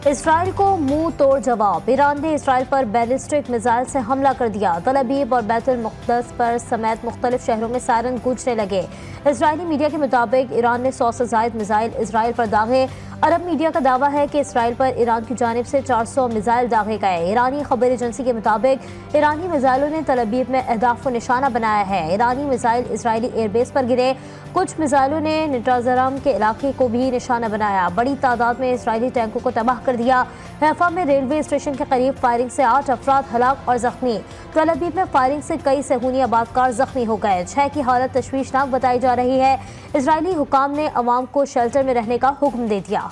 اسرائیل کو منہ توڑ جواب۔ ایران نے اسرائیل پر بیلسٹک میزائل سے حملہ کر دیا۔ تل ابیب اور بیت المقدس پر سمیت مختلف شہروں میں سائرن گونجنے لگے۔ اسرائیلی میڈیا کے مطابق ایران نے 100 سے زائد میزائل اسرائیل پر داغے۔ عرب میڈیا کا دعویٰ ہے کہ اسرائیل پر ایران کی جانب سے 400 میزائل داغے گئے۔ ایرانی خبر ایجنسی کے مطابق ایرانی میزائلوں نے تل ابیب میں اہداف کو نشانہ بنایا ہے۔ ایرانی میزائل اسرائیلی ایئر بیس پر گرے۔ کچھ میزائلوں نے نیٹازرام کے علاقے کو بھی نشانہ بنایا۔ بڑی تعداد میں اسرائیلی ٹینکوں کو تباہ کر دیا۔ حیفا میں ریلوے اسٹیشن کے قریب فائرنگ سے 8 افراد ہلاک اور زخمی۔ تل ابیب میں فائرنگ سے کئی صہیونی آبادکار زخمی ہو گئے۔ 6 کی حالت تشویشناک بتائی جا رہی ہے۔ اسرائیلی حکام نے عوام کو شیلٹر میں رہنے کا حکم دے دیا۔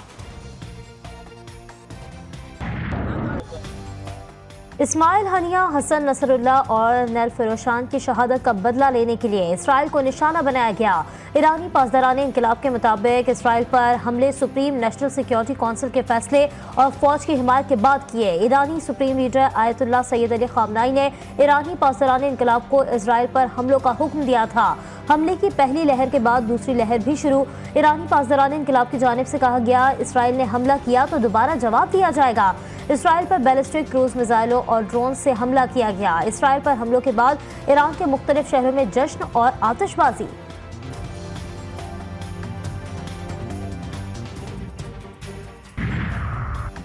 اسماعیل ہنیہ، حسن نصر اللہ اور نیل فروشان کی شہادت کا بدلہ لینے کے لیے اسرائیل کو نشانہ بنایا گیا۔ ایرانی پاسداران انقلاب کے مطابق اسرائیل پر حملے سپریم نیشنل سیکیورٹی کونسل کے فیصلے اور فوج کی حمایت کے بعد کیے۔ ایرانی سپریم لیڈر آیت اللہ سید علی خامنائی نے ایرانی پاسداران انقلاب کو اسرائیل پر حملوں کا حکم دیا تھا۔ حملے کی پہلی لہر کے بعد دوسری لہر بھی شروع۔ ایرانی پاسداران انقلاب کی جانب سے کہا گیا، اسرائیل نے حملہ کیا تو دوبارہ جواب دیا جائے گا۔ اسرائیل پر بیلسٹک کروز میزائلوں اور ڈرون سے حملہ کیا گیا۔ اسرائیل پر حملوں کے بعد ایران کے مختلف شہروں میں جشن اور آتش بازی۔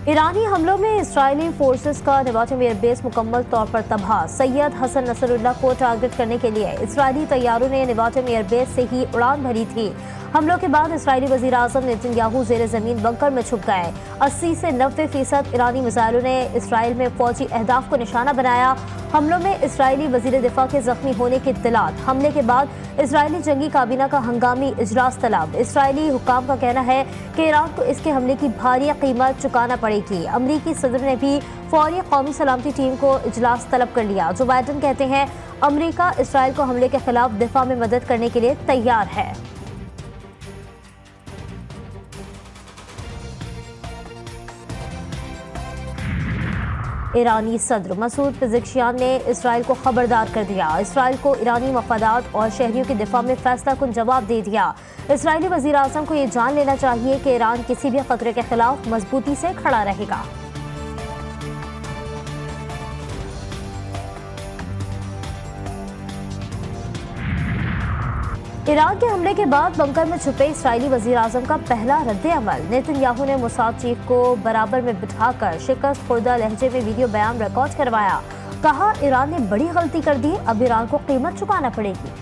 ایرانی حملوں میں اسرائیلی فورسز کا نواٹم ایئر بیس مکمل طور پر تباہ۔ سید حسن نصر اللہ کو ٹارگٹ کرنے کے لیے اسرائیلی طیاروں نے نواٹم ایئر بیس سے ہی اڑان بھری تھی۔ حملوں کے بعد اسرائیلی وزیر اعظم نیتن یاہو زیر زمین بنکر میں چھپ گئے۔ 80 سے 90% ایرانی میزائلوں نے اسرائیل میں فوجی اہداف کو نشانہ بنایا۔ حملوں میں اسرائیلی وزیر دفاع کے زخمی ہونے کی اطلاعات۔ حملے کے بعد اسرائیلی جنگی کابینہ کا ہنگامی اجلاس طلب۔ اسرائیلی حکام کا کہنا ہے کہ ایران کو اس کے حملے کی بھاری قیمت چکانا پڑے گی۔ امریکی صدر نے بھی فوری قومی سلامتی ٹیم کو اجلاس طلب کر لیا۔ جو بائیڈن کہتے ہیں امریکہ اسرائیل کو حملے کے خلاف دفاع میں مدد کرنے کے لیے تیار ہے۔ ایرانی صدر مسعود پزشکیان نے اسرائیل کو خبردار کر دیا۔ اسرائیل کو ایرانی مفادات اور شہریوں کے دفاع میں فیصلہ کن جواب دے دیا۔ اسرائیلی وزیر اعظم کو یہ جان لینا چاہیے کہ ایران کسی بھی خطرے کے خلاف مضبوطی سے کھڑا رہے گا۔ ایران کے حملے کے بعد بنکر میں چھپے اسرائیلی وزیر اعظم کا پہلا رد عمل۔ نیتن یاہو نے موساد چیف کو برابر میں بٹھا کر شکست خوردہ لہجے میں ویڈیو بیان ریکارڈ کروایا۔ کہا، ایران نے بڑی غلطی کر دی، اب ایران کو قیمت چکانا پڑے گی۔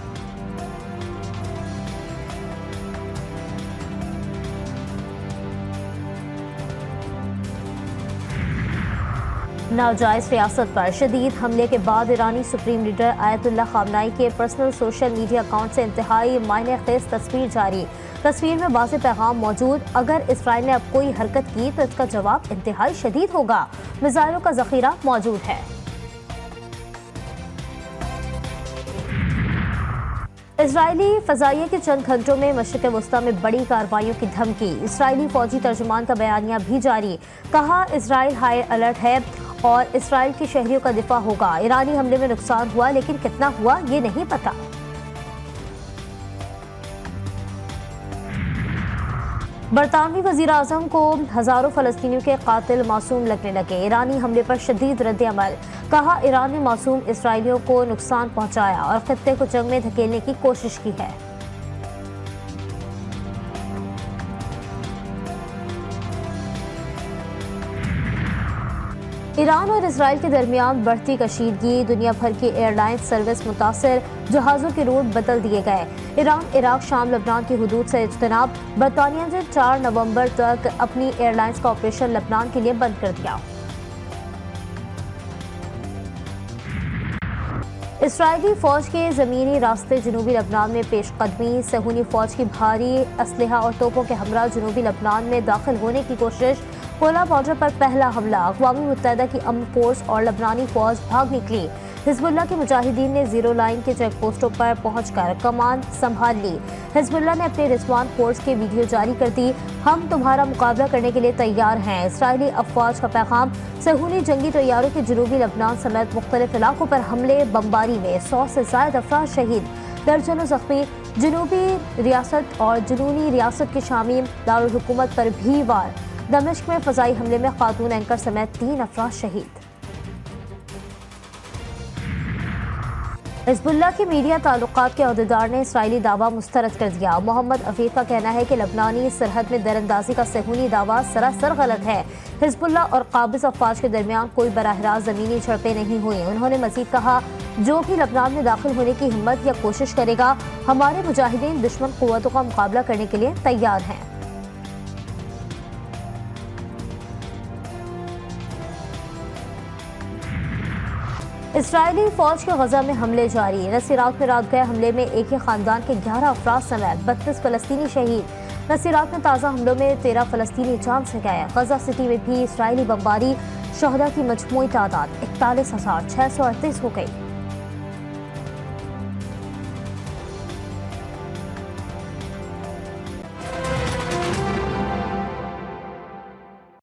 ناجائز ریاست پر شدید حملے کے بعد ایرانی سپریم لیڈر آیت اللہ خامنائی کے پرسنل سوشل میڈیا اکاؤنٹ سے انتہائی معنی خیز تصویر جاری۔ تصویر میں واضح پیغام موجود، اگر اسرائیل نے اب کوئی حرکت کی تو اس کا جواب انتہائی شدید ہوگا۔ میزائلوں کا ذخیرہ موجود ہے۔ اسرائیلی فضائیہ کے چند گھنٹوں میں مشرق وسطیٰ میں بڑی کارروائیوں کی دھمکی۔ اسرائیلی فوجی ترجمان کا بیانیہ بھی جاری۔ کہا، اسرائیل ہائی الرٹ ہے اور اسرائیل کے شہریوں کا دفاع ہوگا۔ ایرانی حملے میں نقصان ہوا لیکن کتنا ہوا یہ نہیں پتا۔ برطانوی وزیر اعظم کو ہزاروں فلسطینیوں کے قاتل معصوم لگنے لگے۔ ایرانی حملے پر شدید رد عمل۔ کہا، ایران نے معصوم اسرائیلیوں کو نقصان پہنچایا اور خطے کو جنگ میں دھکیلنے کی کوشش کی ہے۔ ایران اور اسرائیل کے درمیان بڑھتی کشیدگی، دنیا بھر کی ایئر لائنز سروس متاثر، جہازوں کے روٹ بدل دیے گئے۔ ایران، عراق، شام، لبنان کی حدود سے اجتناب۔ برطانیہ نے 4 نومبر تک اپنی ایئر لائنز کا آپریشن لبنان کے لیے بند کر دیا۔ اسرائیلی فوج کے زمینی راستے جنوبی لبنان میں پیش قدمی۔ صہیونی فوج کی بھاری اسلحہ اور توپوں کے ہمراہ جنوبی لبنان میں داخل ہونے کی کوشش۔ کولا بارڈر پر پہلا حملہ، اقوام متحدہ کی امن فورس اور لبنانی فوج بھاگ نکلی۔ حزب اللہ کے مجاہدین نے زیرو لائن کے چیک پوسٹوں پر پہنچ کر کمان سنبھال لی۔ حزب اللہ نے اپنے رسوان فورس کی ویڈیو جاری کر دی۔ ہم تمہارا مقابلہ کرنے کے لیے تیار ہیں۔ اسرائیلی افواج کا پیغام، صہیونی جنگی طیاروں کے جنوبی لبنان سمیت مختلف علاقوں پر حملے، بمباری میں 100 سے زائد افراد شہید، درجنوں زخمی۔ جنوبی ریاست اور جنوبی ریاست کے شامی دارالحکومت پر بھی وار۔ دمشق میں فضائی حملے میں خاتون اینکر سمیت 3 افراد شہید۔ حزب اللہ کے میڈیا تعلقات کے عہدیدار نے اسرائیلی دعویٰ مسترد کر دیا۔ محمد عفیف کا کہنا ہے کہ لبنانی سرحد میں دراندازی کا صہیونی دعویٰ سراسر غلط ہے۔ حزب اللہ اور قابض افواج کے درمیان کوئی براہ راست زمینی جھڑپیں نہیں ہوئیں۔ انہوں نے مزید کہا، جو بھی لبنان میں داخل ہونے کی ہمت یا کوشش کرے گا، ہمارے مجاہدین دشمن قوتوں کا مقابلہ کرنے کے لیے تیار ہیں۔ اسرائیلی فوج کے غزہ میں حملے جاری۔ نصیرات میں رات گئے حملے میں ایک ہی خاندان کے 11 افراد سمیت 32 فلسطینی شہید۔ نصیرات میں تازہ حملوں میں 13 فلسطینی جان سے گئے۔ غزہ سٹی میں بھی اسرائیلی بمباری، شہداء کی مجموعی تعداد 41,638 ہو گئی۔